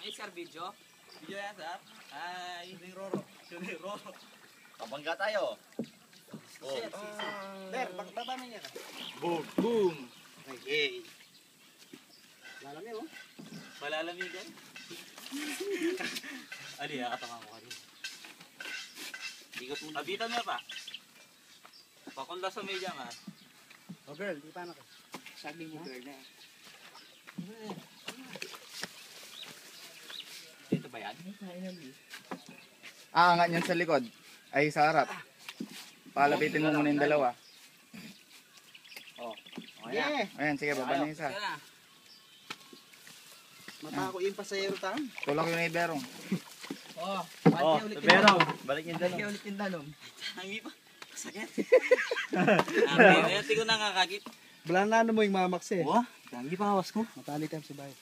Ay, sir, video? Video yan, sir. Hi. Shooting Roro. Kabangga tayo. Oh. Sir, baba na niya. Boom. Boom. Okay. Lalamig oh. Malalamigan. Ali, katama ko kanina. Ikot mo. Abitan mo pa. Pakunda sa media nga. Oh girl, di pa na ka. Saging mo girl na. Dito ba yan? Aangat niyan sa likod. Ay, sa harap. Palapitin mo muna yung dalawa. Oh. Yeah. Ayan, sige, baba na yung isa. Sige na. Mata ko yung pasayero tang. Tulak yung iberong. Oh, Oh, pero balik yung dalong. ulit yung dalom. Hangi pa. Sakit. Ayun, hindi ko nakakakit. Bala na mo yung mamakse. Wah, hangi pa hawas ko. Matali tayo sa bahay.